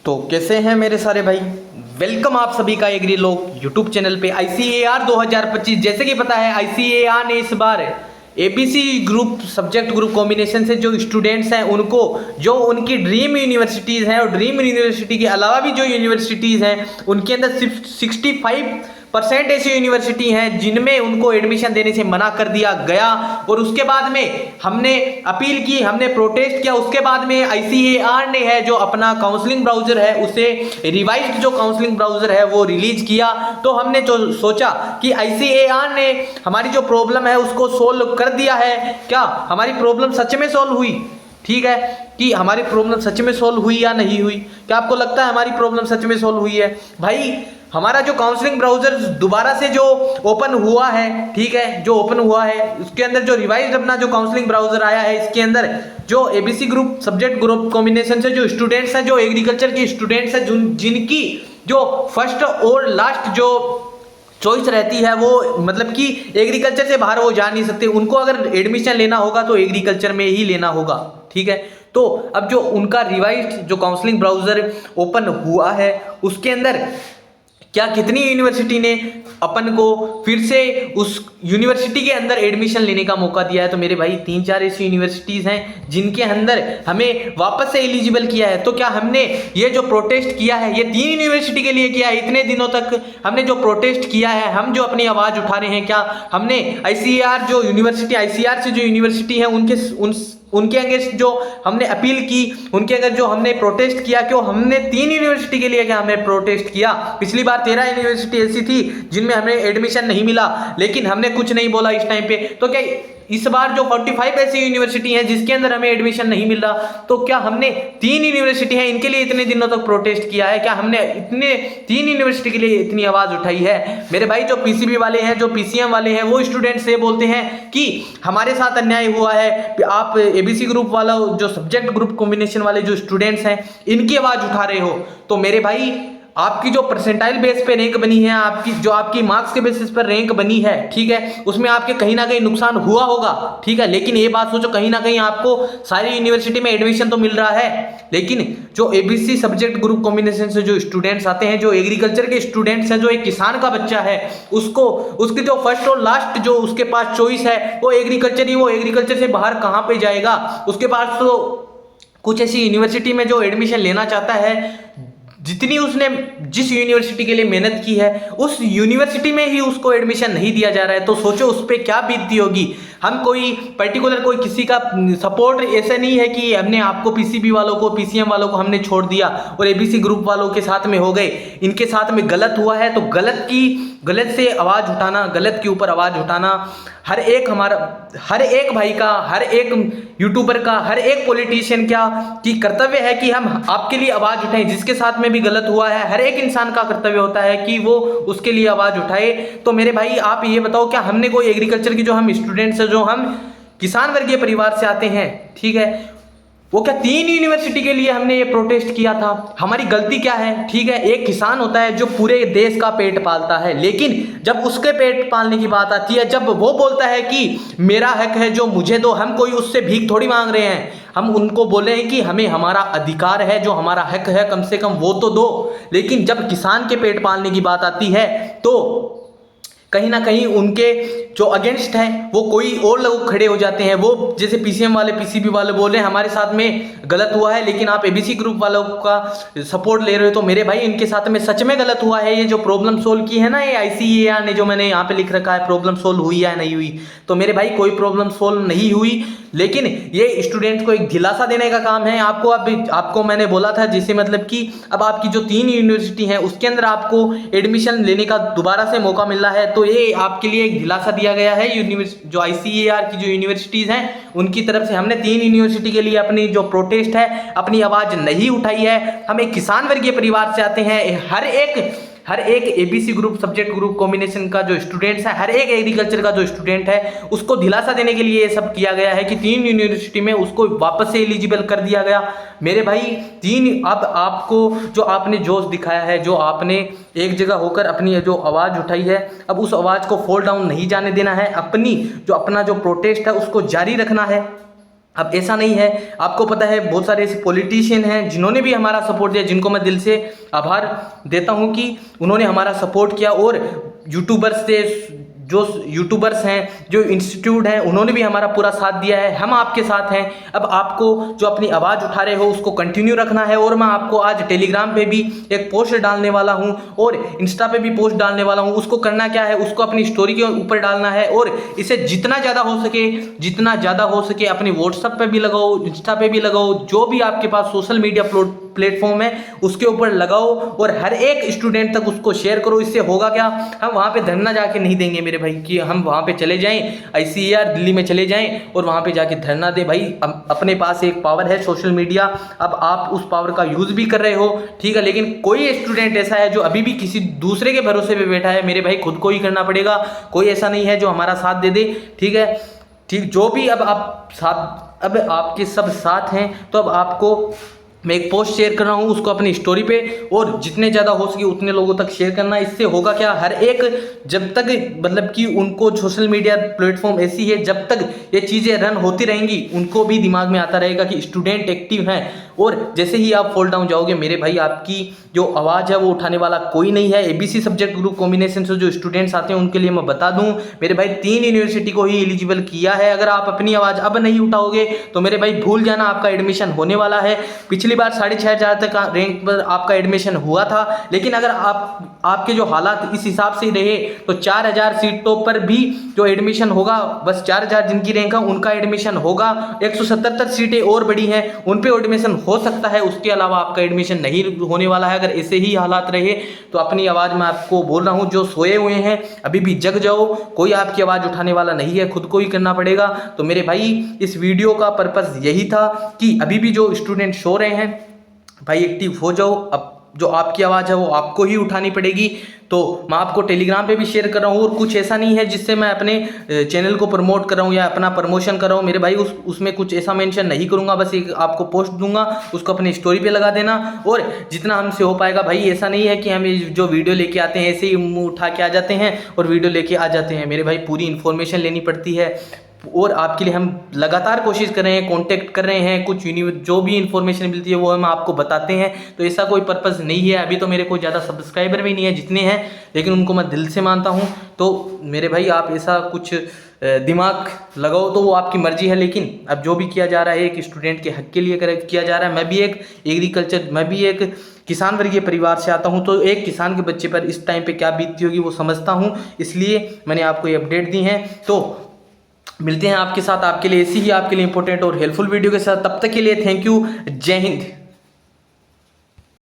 तो कैसे हैं मेरे सारे भाई। वेलकम आप सभी का एग्री लोग यूट्यूब चैनल पे। ICAR 2025 जैसे कि पता है ICAR ने इस बार ABC group subject group combination से जो स्टूडेंट्स हैं उनको जो उनकी ड्रीम यूनिवर्सिटीज़ हैं और ड्रीम यूनिवर्सिटी के अलावा भी जो यूनिवर्सिटीज़ हैं उनके अंदर सिर्फ 65% ऐसी यूनिवर्सिटी हैं जिनमें उनको एडमिशन देने से मना कर दिया गया। और उसके बाद में हमने अपील की, हमने प्रोटेस्ट किया। उसके बाद में ICAR ने है जो अपना काउंसलिंग ब्राउज़र है उसे रिवाइज्ड जो काउंसलिंग ब्राउज़र है वो रिलीज किया। तो हमने जो सोचा कि ICAR ने हमारी जो प्रॉब्लम है उसको सोल्व कर दिया है। क्या हमारी प्रॉब्लम सच में सोल्व हुई? ठीक है कि हमारी प्रॉब्लम सच में सोल्व हुई या नहीं हुई? क्या आपको लगता है हमारी प्रॉब्लम सच में सोल्व हुई है? भाई हमारा जो काउंसलिंग ब्राउज़र दोबारा से जो ओपन हुआ है, ठीक है, जो ओपन हुआ है उसके अंदर जो रिवाइज्ड अपना जो काउंसलिंग ब्राउज़र आया है इसके अंदर जो ABC group subject group combination से जो स्टूडेंट्स हैं, जो एग्रीकल्चर के स्टूडेंट्स हैं, जिनकी जो फर्स्ट और लास्ट जो चॉइस रहती है वो मतलब कि एग्रीकल्चर से बाहर वो जा नहीं सकते, उनको अगर एडमिशन लेना होगा तो एग्रीकल्चर में ही लेना होगा। ठीक है, तो अब जो उनका रिवाइज्ड जो काउंसलिंग ब्राउज़र ओपन हुआ है उसके अंदर क्या कितनी यूनिवर्सिटी ने अपन को फिर से उस यूनिवर्सिटी के अंदर एडमिशन लेने का मौका दिया है? तो मेरे भाई 3-4 ऐसी यूनिवर्सिटीज़ हैं जिनके अंदर हमें वापस से एलिजिबल किया है। तो क्या हमने ये जो प्रोटेस्ट किया है ये 3 यूनिवर्सिटी के लिए किया है? इतने दिनों तक हमने जो प्रोटेस्ट किया है, हम जो अपनी आवाज़ उठा रहे हैं, क्या हमने ICAR जो यूनिवर्सिटी ICAR से जो यूनिवर्सिटी है उनके अगेंस्ट जो हमने अपील की, उनके अगर जो हमने प्रोटेस्ट किया, क्यों हमने 3 यूनिवर्सिटी के लिए क्या हमने प्रोटेस्ट किया? पिछली बार 13 यूनिवर्सिटी ऐसी थी जिनमें हमें एडमिशन नहीं मिला लेकिन हमने कुछ नहीं बोला इस टाइम पे। तो क्या इस बार जो 45 ऐसी यूनिवर्सिटी हैं जिसके अंदर हमें एडमिशन नहीं मिल रहा, तो क्या हमने 3 यूनिवर्सिटी हैं इनके लिए इतने दिनों तक प्रोटेस्ट किया है? क्या हमने इतने 3 यूनिवर्सिटी के लिए इतनी आवाज़ उठाई है? मेरे भाई जो PCB वाले हैं, जो PCM वाले हैं, वो स्टूडेंट्स से बोलते हैं कि हमारे साथ अन्याय हुआ है, आप ABC ग्रुप वाला जो सब्जेक्ट ग्रुप कॉम्बिनेशन वाले जो स्टूडेंट्स हैं इनकी आवाज़ उठा रहे हो। तो मेरे भाई आपकी जो परसेंटाइल बेस पे रैंक बनी है, आपकी मार्क्स के बेसिस पर रैंक बनी है, ठीक है, उसमें आपके कहीं ना कहीं नुकसान हुआ होगा, ठीक है, लेकिन ये बात सोचो कहीं ना कहीं आपको सारी यूनिवर्सिटी में एडमिशन तो मिल रहा है। लेकिन जो ABC सब्जेक्ट ग्रुप कॉम्बिनेशन से जो स्टूडेंट्स आते हैं, जो एग्रीकल्चर के स्टूडेंट्स हैं, जो एक किसान का बच्चा है, उसकी जो फर्स्ट और लास्ट जो उसके पास चॉइस है वो एग्रीकल्चर ही, वो एग्रीकल्चर से बाहर कहाँ पे जाएगा? उसके पास तो कुछ ऐसी यूनिवर्सिटी में जो एडमिशन लेना चाहता है, जितनी उसने जिस यूनिवर्सिटी के लिए मेहनत की है उस यूनिवर्सिटी में ही उसको एडमिशन नहीं दिया जा रहा है। तो सोचो उस पर क्या बीतती होगी। हम कोई पर्टिकुलर कोई किसी का सपोर्ट ऐसा नहीं है कि हमने आपको PCB वालों को PCM वालों को हमने छोड़ दिया और ABC ग्रुप वालों के साथ में हो गए। इनके साथ में गलत हुआ है तो गलत से आवाज़ उठाना, गलत के ऊपर आवाज़ उठाना हर एक भाई का, हर एक यूट्यूबर का, हर एक पॉलिटिशियन की कर्तव्य है कि हम आपके लिए आवाज़ उठाएं। जिसके साथ में भी गलत हुआ है हर एक इंसान का कर्तव्य होता है कि वो उसके लिए आवाज़ उठाए। तो मेरे भाई आप ये बताओ, क्या हमने कोई एग्रीकल्चर की जो हम स्टूडेंट्स हैं, जो हम किसान वर्गीय परिवार से आते हैं, ठीक है, वो क्या 3 यूनिवर्सिटी के लिए हमने ये प्रोटेस्ट किया था? हमारी गलती क्या है? ठीक है, एक किसान होता है जो पूरे देश का पेट पालता है, लेकिन जब उसके पेट पालने की बात आती है, जब वो बोलता है कि मेरा हक है जो मुझे दो, हम कोई उससे भीख थोड़ी मांग रहे हैं, हम उनको बोले हैं कि हमें हमारा अधिकार है, जो हमारा हक है कम से कम वो तो दो। लेकिन जब किसान के पेट पालने की बात आती है तो कहीं ना कहीं उनके जो अगेंस्ट है वो कोई और लोग खड़े हो जाते हैं। वो जैसे PCM वाले PCB वाले बोल रहे हैं हमारे साथ में गलत हुआ है, लेकिन आप ABC ग्रुप वालों का सपोर्ट ले रहे हो। तो मेरे भाई इनके साथ में सच में गलत हुआ है। ये जो प्रॉब्लम सोल्व की है ना ये ICAR ने, जो मैंने यहाँ पे लिख रखा है प्रॉब्लम सोल्व हुई या नहीं हुई, तो मेरे भाई कोई प्रॉब्लम सोल्व नहीं हुई। लेकिन ये स्टूडेंट को एक दिलासा देने का काम है। आपको मैंने बोला था जैसे मतलब कि अब आपकी जो 3 यूनिवर्सिटी है उसके अंदर आपको एडमिशन लेने का दोबारा से मौका मिल रहा है, तो ये आपके लिए एक दिलासा दिया गया है। जो ICAR की जो यूनिवर्सिटीज़ हैं उनकी तरफ से हमने 3 यूनिवर्सिटी के लिए अपनी जो प्रोटेस्ट है, अपनी आवाज़ नहीं उठाई है। हम एक किसान वर्गीय परिवार से आते हैं। हर एक ABC group subject group combination का जो स्टूडेंट्स है, हर एक एग्रीकल्चर का जो स्टूडेंट है, उसको दिलासा देने के लिए ये सब किया गया है कि 3 यूनिवर्सिटी में उसको वापस से एलिजिबल कर दिया गया। मेरे भाई अब आपको जो आपने जोश दिखाया है, जो आपने एक जगह होकर अपनी जो आवाज़ उठाई है, अब उस आवाज़ को फॉल डाउन नहीं जाने देना है। अपना जो प्रोटेस्ट है उसको जारी रखना है। अब ऐसा नहीं है, आपको पता है बहुत सारे ऐसे पॉलिटिशियन हैं जिन्होंने भी हमारा सपोर्ट दिया, जिनको मैं दिल से आभार देता हूं कि उन्होंने हमारा सपोर्ट किया। और यूट्यूबर्स से, जो यूट्यूबर्स हैं, जो इंस्टीट्यूट हैं, उन्होंने भी हमारा पूरा साथ दिया है। हम आपके साथ हैं। अब आपको जो अपनी आवाज़ उठा रहे हो उसको कंटिन्यू रखना है। और मैं आपको आज टेलीग्राम पे भी एक पोस्ट डालने वाला हूं और इंस्टा पे भी पोस्ट डालने वाला हूं। उसको करना क्या है, उसको अपनी स्टोरी के ऊपर डालना है और इसे जितना ज़्यादा हो सके अपनी व्हाट्सएप पे भी लगाओ, इंस्टा पे भी लगाओ, जो भी आपके पास सोशल मीडिया प्लेटफॉर्म है उसके ऊपर लगाओ और हर एक स्टूडेंट तक उसको शेयर करो। इससे होगा क्या, हम वहाँ पे धरना जाके नहीं देंगे मेरे भाई कि हम वहाँ पे चले जाएं, ICAR दिल्ली में चले जाएं और वहाँ पे जाके धरना दे। भाई अपने पास एक पावर है सोशल मीडिया, अब आप उस पावर का यूज़ भी कर रहे हो, ठीक है, लेकिन कोई स्टूडेंट ऐसा है जो अभी भी किसी दूसरे के भरोसे पे बैठा है, मेरे भाई खुद को ही करना पड़ेगा। कोई ऐसा नहीं है जो हमारा साथ दे दे, ठीक है, ठीक, जो भी अब आप साथ, अब आपके सब साथ हैं, तो अब आपको मैं एक पोस्ट शेयर कर रहा हूँ, उसको अपनी स्टोरी पे और जितने ज़्यादा हो सके उतने लोगों तक शेयर करना। इससे होगा क्या, हर एक, जब तक मतलब कि उनको सोशल मीडिया प्लेटफॉर्म ऐसी है, जब तक ये चीज़ें रन होती रहेंगी उनको भी दिमाग में आता रहेगा कि स्टूडेंट एक्टिव हैं। और जैसे ही आप फॉल डाउन जाओगे मेरे भाई, आपकी जो आवाज़ है वो उठाने वाला कोई नहीं है। ABC सब्जेक्ट ग्रुप कॉम्बिनेशन से जो स्टूडेंट्स आते हैं उनके लिए मैं बता दूं मेरे भाई, 3 यूनिवर्सिटी को ही एलिजिबल किया है। अगर आप अपनी आवाज़ अब नहीं उठाओगे तो मेरे भाई भूल जाना, आपका एडमिशन होने वाला है। पिछली बार 6,500 तक रैंक पर आपका एडमिशन हुआ था, लेकिन अगर आपके जो हालात इस हिसाब से रहे तो 4,000 सीटों पर भी जो एडमिशन होगा, बस 4,000 जिनकी रैंक है उनका एडमिशन होगा। 177 सीटें और बड़ी हैं, उन पे एडमिशन हो सकता है, उसके अलावा आपका एडमिशन नहीं होने वाला है। अगर ऐसे ही हालात रहे तो अपनी आवाज़ में आपको बोल रहा हूँ, जो सोए हुए हैं अभी भी जग जाओ, कोई आपकी आवाज़ उठाने वाला नहीं है, खुद को ही करना पड़ेगा। तो मेरे भाई इस वीडियो का पर्पस यही था कि अभी भी जो स्टूडेंट सो रहे हैं भाई एक्टिव हो जाओ। अब जो आपकी आवाज़ है वो आपको ही उठानी पड़ेगी। तो मैं आपको टेलीग्राम पे भी शेयर कर रहा हूँ और कुछ ऐसा नहीं है जिससे मैं अपने चैनल को प्रमोट कर रहा हूँ या अपना प्रमोशन कर रहा हूँ मेरे भाई, उसमें कुछ ऐसा मेंशन नहीं करूँगा, बस एक आपको पोस्ट दूंगा, उसको अपनी स्टोरी पे लगा देना। और जितना हमसे हो पाएगा भाई, ऐसा नहीं है कि हम जो वीडियो लेके आते हैं ऐसे ही मुँह उठा के आ जाते हैं और वीडियो लेके आ जाते हैं। मेरे भाई पूरी इन्फॉर्मेशन लेनी पड़ती है और आपके लिए हम लगातार कोशिश कर रहे हैं, कांटेक्ट कर रहे हैं, कुछ जो भी इन्फॉर्मेशन मिलती है वो हम आपको बताते हैं। तो ऐसा कोई पर्पस नहीं है। अभी तो मेरे को ज़्यादा सब्सक्राइबर भी नहीं है जितने हैं, लेकिन उनको मैं दिल से मानता हूँ। तो मेरे भाई आप ऐसा कुछ दिमाग लगाओ तो वो आपकी मर्जी है, लेकिन अब जो भी किया जा रहा है एक स्टूडेंट के हक के लिए किया जा रहा है। मैं भी एक किसान वर्गीय परिवार से आता हूं, तो एक किसान के बच्चे पर इस टाइम पे क्या बीतती होगी वो समझता हूं, इसलिए मैंने आपको ये अपडेट दी है। तो मिलते हैं आपके साथ, आपके लिए ऐसी ही आपके लिए इंपॉर्टेंट और हेल्पफुल वीडियो के साथ। तब तक के लिए थैंक यू, जय हिंद।